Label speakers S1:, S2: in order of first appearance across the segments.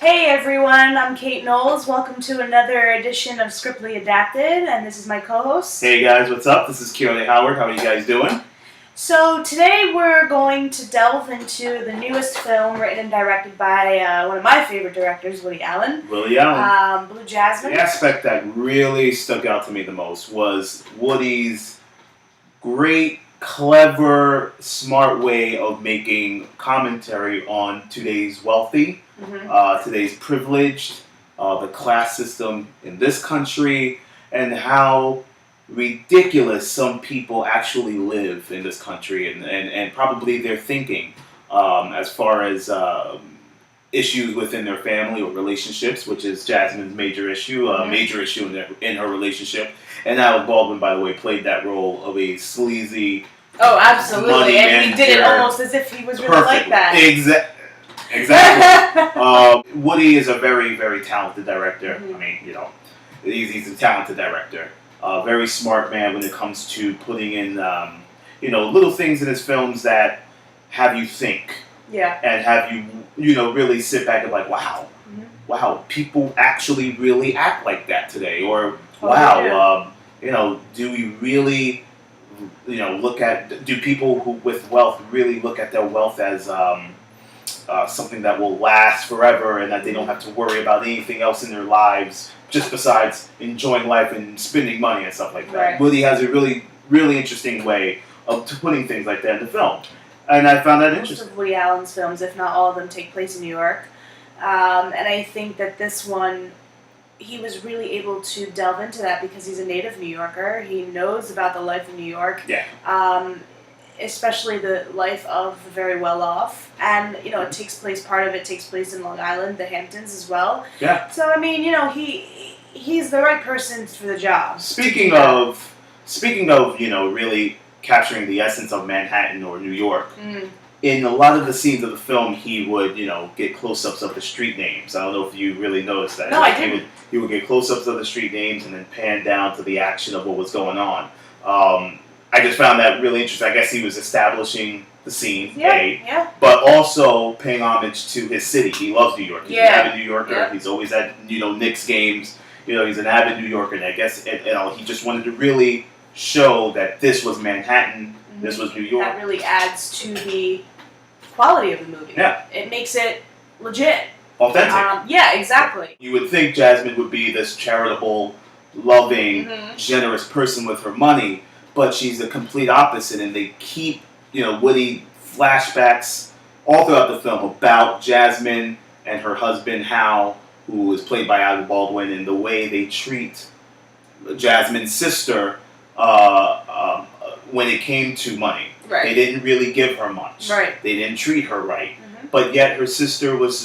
S1: Hey everyone, I'm Kate Knowles. Welcome to another edition of Scriptly Adapted, and this is my co-host.
S2: Hey guys, what's up? This is Keone Howard. How are you guys doing?
S1: So today we're going to delve into the newest film written and directed by one of my favorite directors, Woody Allen.
S2: Willie Allen.
S1: Blue Jasmine.
S2: The aspect that really stuck out to me the most was Woody's great, clever, smart way of making commentary on today's wealthy, today's privileged, the class system in this country, and how ridiculous some people actually live in this country, and probably their thinking as far as issues within their family or relationships, which is Jasmine's major issue, major issue in her relationship. And Alec Baldwin, by the way, played that role of a sleazy,
S1: absolutely, and he did it almost as if he was really like that.
S2: Exactly. Woody is a very, very talented director. I mean, he's a talented director. Very smart man when it comes to putting in, little things in his films that have you think.
S1: Yeah.
S2: And have you, really sit back and like, wow, people actually really act like that today. Or, do we really, do people who with wealth really look at their wealth as something that will last forever and that they don't have to worry about anything else in their lives just besides enjoying life and spending money and stuff like that.
S1: Right.
S2: Woody has a really, really interesting way of putting things like that in the film. And I found that interesting.
S1: Most of Woody Allen's films, if not all of them, take place in New York. And I think that this one, he was really able to delve into that because he's a native New Yorker. He knows about the life of New York.
S2: Yeah.
S1: Especially the life of the very well-off. And, it takes place in Long Island, the Hamptons as well.
S2: Yeah.
S1: So, I mean, he's the right person for the job.
S2: Speaking of, really capturing the essence of Manhattan or New York, in a lot of the scenes of the film, he would, get close-ups of the street names. I don't know if you really noticed that.
S1: No, I didn't.
S2: He would get close-ups of the street names and then pan down to the action of what was going on. I just found that really interesting. I guess he was establishing the scene, but also paying homage to his city. He loves New York. He's an avid New Yorker. Yeah. He's always at, Knicks games. He's an avid New Yorker, and I guess he just wanted to really show that this was Manhattan, this was New York.
S1: That really adds to the quality of the movie.
S2: Yeah.
S1: It makes it legit.
S2: Authentic.
S1: Yeah, exactly.
S2: You would think Jasmine would be this charitable, loving, generous person with her money, but she's the complete opposite, and they keep, Woody flashbacks all throughout the film about Jasmine and her husband, Hal, who is played by Alec Baldwin, and the way they treat Jasmine's sister when it came to money.
S1: Right.
S2: They didn't really give her much.
S1: Right.
S2: They didn't treat her right. But yet her sister was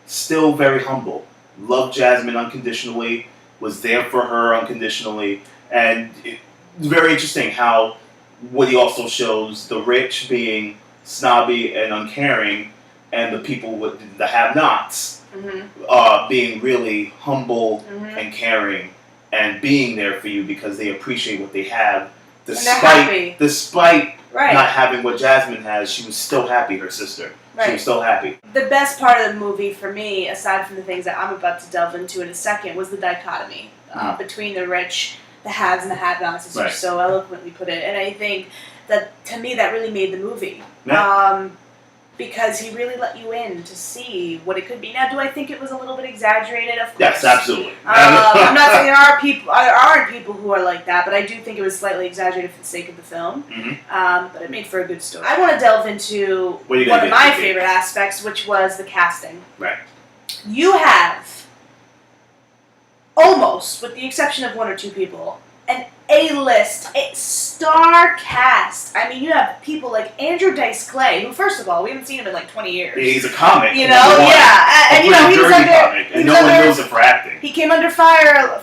S2: still very humble, loved Jasmine unconditionally, was there for her unconditionally, and it's very interesting how Woody also shows the rich being snobby and uncaring, and the people with the have-nots being really humble and caring and being there for you because they appreciate what they have, despite not having what Jasmine has. She was still happy. Her sister, she was still happy.
S1: The best part of the movie for me, aside from the things that I'm about to delve into in a second, was the dichotomy between the rich, the haves and the have-nots, as you so eloquently put it. And I think that, to me, that really made the movie. Yeah. Because he really let you in to see what it could be. Now, do I think it was a little bit exaggerated? Of course.
S2: Yes, absolutely.
S1: I'm not saying there aren't people who are like that, but I do think it was slightly exaggerated for the sake of the film. But it made for a good story. I want to delve into one of my favorite aspects, which was the casting.
S2: Right.
S1: You have, almost, with the exception of one or two people, an A-list, star cast. I mean, you have people like Andrew Dice Clay, who, first of all, we haven't seen him in like 20 years.
S2: He's a comic.
S1: And he was
S2: and no one knows him for acting.
S1: He came under fire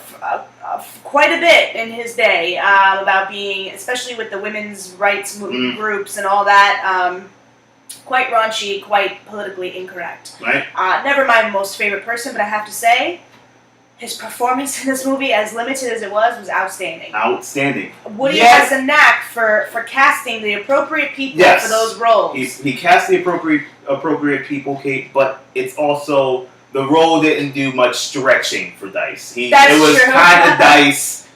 S1: quite a bit in his day about being, especially with the women's rights groups and all that, quite raunchy, quite politically incorrect.
S2: Right.
S1: Never my most favorite person, but I have to say, his performance in this movie, as limited as it was outstanding.
S2: Outstanding.
S1: Woody has a knack for casting the appropriate people for those roles.
S2: He cast the appropriate people, Kate, but it's also the role didn't do much stretching for Dice. It was
S1: true.
S2: kind of Dice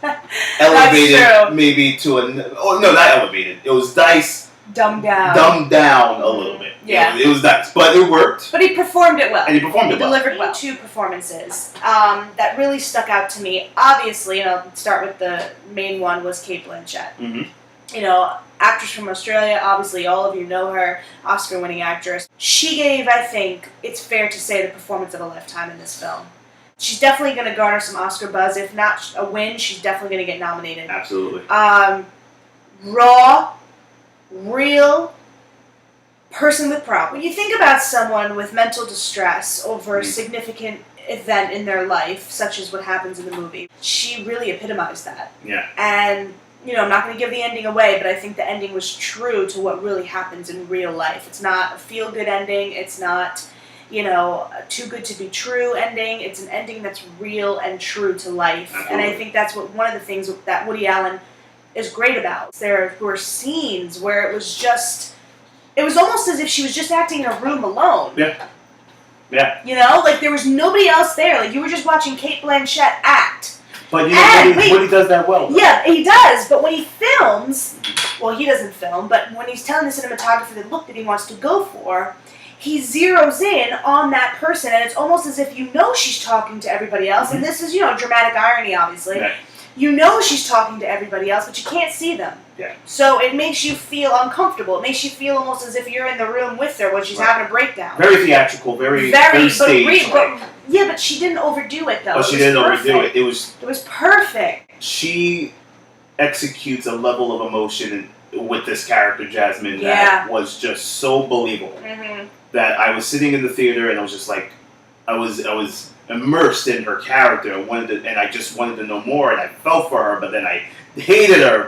S2: elevated maybe to not elevated. It was Dice
S1: dumbed
S2: down a little bit.
S1: Yeah.
S2: It was Dice, but it worked.
S1: But he performed it well.
S2: And he
S1: delivered well. Two performances that really stuck out to me. Obviously, and I'll start with the main one, was Cate Blanchett.
S2: Mm-hmm.
S1: You know, actress from Australia, obviously all of you know her, Oscar-winning actress. She gave, I think, it's fair to say, the performance of a lifetime in this film. She's definitely going to garner some Oscar buzz. If not a win, she's definitely going to get nominated.
S2: Absolutely.
S1: Raw, real person with problems. When you think about someone with mental distress over a significant event in their life, such as what happens in the movie, she really epitomized that.
S2: Yeah. And
S1: I'm not going to give the ending away, but I think the ending was true to what really happens in real life. It's not a feel-good ending. It's not, a too good to be true ending. It's an ending that's real and true to life. Absolutely. And I think that's one of the things that Woody Allen is great about. There were scenes where it was almost as if she was just acting in a room alone.
S2: Yeah. Yeah.
S1: Like there was nobody else there. Like you were just watching Cate Blanchett act.
S2: But Woody does that well.
S1: Yeah, he does. But when he films, well, he doesn't film, but when he's telling the cinematographer the look that he wants to go for, he zeroes in on that person, and it's almost as if she's talking to everybody else. Mm-hmm. And this is, dramatic irony, obviously. Right. She's talking to everybody else, but you can't see them.
S2: Yeah.
S1: So it makes you feel uncomfortable. It makes you feel almost as if you're in the room with her when she's having a breakdown.
S2: Very theatrical, very staged.
S1: But she didn't overdo it, though.
S2: Oh, she didn't overdo it. It was
S1: perfect.
S2: She executes a level of emotion with this character, Jasmine, that was just so believable. Mm-hmm. That I was sitting in the theater and I was just like, I was immersed in her character and I just wanted to know more, and I felt for her, but then I hated her.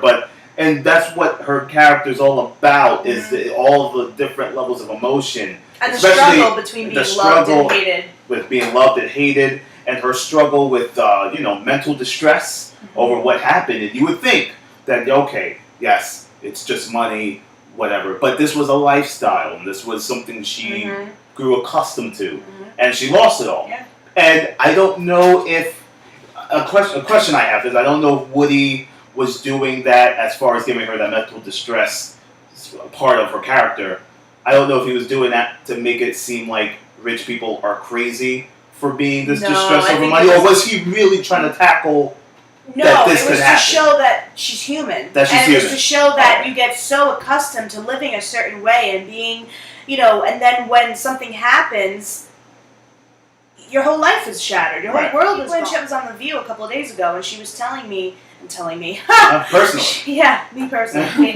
S2: And that's what her character's all about, is all the different levels of emotion.
S1: And the struggle between being loved and hated.
S2: With being loved and hated, and her struggle with, mental distress over what happened. And you would think that, okay, yes, it's just money, whatever. But this was a lifestyle, and this was something she grew accustomed to. Mm-hmm. And she lost it all. Yeah. And I don't know if... A question I have is, I don't know if Woody was doing that as far as giving her that mental distress part of her character. I don't know if he was doing that to make it seem like rich people are crazy for being this distressed over money, or was he really trying to tackle that this could happen?
S1: To show that she's human. It was to show that you get so accustomed to living a certain way and being, and then when something happens, your whole life is shattered. Your whole world is gone. Blanchett was on The View a couple of days ago, and she was telling me,
S2: personally.
S1: Yeah, me personally.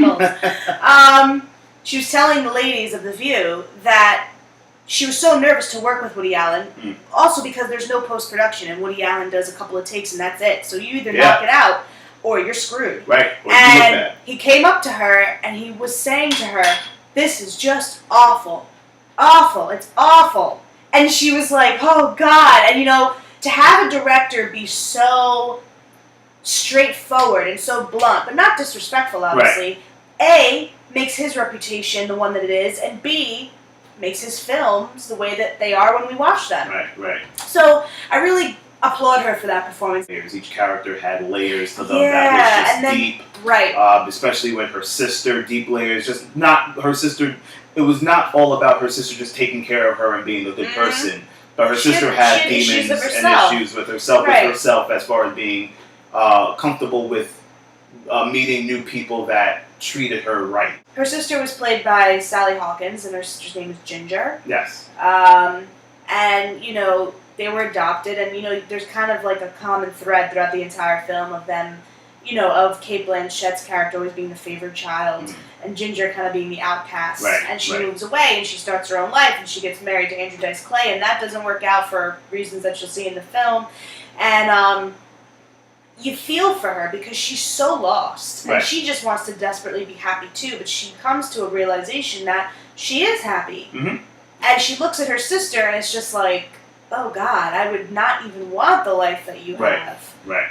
S1: She was telling the ladies of The View that she was so nervous to work with Woody Allen, also because there's no post-production, and Woody Allen does a couple of takes and that's it. So you either knock it out, or you're screwed.
S2: Right. Or
S1: and he came up to her, and he was saying to her, "This is just awful. Awful. It's awful." And she was like, "Oh, God." And, to have a director be so straightforward and so blunt, but not disrespectful, obviously, A, makes his reputation the one that it is, and B, makes his films the way that they are when we watch them.
S2: Right.
S1: So I really applaud her for that performance.
S2: Each character had layers to them that was just deep.
S1: Right.
S2: Especially with her sister, deep layers. Just not her sister. It was not all about her sister just taking care of her and being a good person. But her sister had demons and issues with herself, as far as being comfortable with meeting new people that treated her right.
S1: Her sister was played by Sally Hawkins, and her sister's name is Ginger.
S2: Yes.
S1: And, they were adopted, and, there's kind of like a common thread throughout the entire film of them, of Cate Blanchett's character always being the favored child, and Ginger kind of being the outcast.
S2: Right,
S1: and she moves away, and she starts her own life, and she gets married to Andrew Dice Clay, and that doesn't work out for reasons that you'll see in the film. And, you feel for her because she's so lost. And she just wants to desperately be happy too, but she comes to a realization that she is happy. Mm-hmm. And she looks at her sister and it's just like, oh God, I would not even want the life that you have.
S2: Right.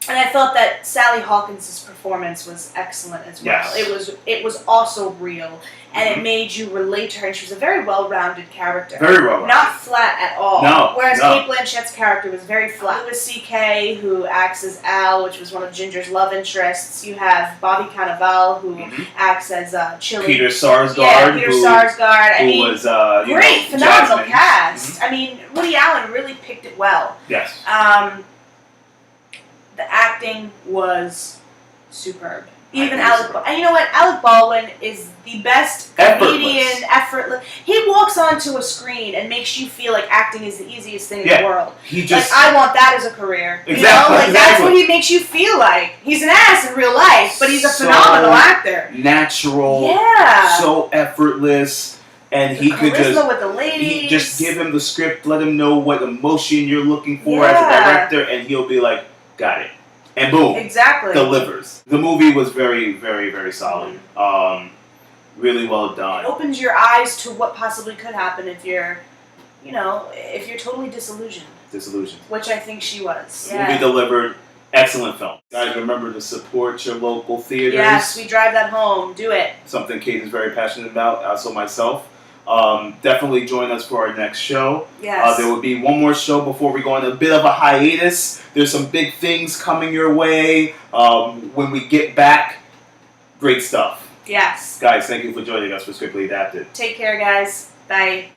S1: And I thought that Sally Hawkins' performance was excellent as well.
S2: Yes.
S1: It was also real, and it made you relate to her. And she was a very well-rounded character.
S2: Very well-rounded.
S1: Not flat at all.
S2: No.
S1: Whereas
S2: no.
S1: Kate Blanchett's character was very flat. Louis C.K., who acts as Al, which was one of Ginger's love interests. You have Bobby Cannavale, who acts as Chili.
S2: Peter Sarsgaard.
S1: Yeah, Peter Sarsgaard.
S2: Who was
S1: great, phenomenal
S2: Jasmine.
S1: cast. I mean, Woody Allen really picked it well.
S2: Yes.
S1: The acting was superb. Even Alec Baldwin. And you know what? Alec Baldwin is the best comedian, effortless. He walks onto a screen and makes you feel like acting is the easiest thing in the world.
S2: He just,
S1: like, I want that as a career.
S2: Exactly.
S1: You know? Like, that's what he makes you feel like. He's an ass in real life, but he's a phenomenal actor.
S2: Natural.
S1: Yeah.
S2: So effortless. And he could just
S1: with the ladies.
S2: Just give him the script, let him know what emotion you're looking for as a director, and he'll be like, got it. And boom.
S1: Exactly.
S2: Delivers. The movie was very, very, very solid. Really well done.
S1: It opens your eyes to what possibly could happen if you're, if you're totally disillusioned. Which I think she was. Yeah.
S2: Movie delivered. Excellent film. Guys, remember to support your local theaters.
S1: Yes, we drive that home. Do it.
S2: Something Kate is very passionate about, also myself. Definitely join us for our next show.
S1: Yes.
S2: There will be one more show before we go on a bit of a hiatus. There's some big things coming your way. When we get back, great stuff.
S1: Yes.
S2: Guys, thank you for joining us for Strictly Adapted.
S1: Take care, guys. Bye.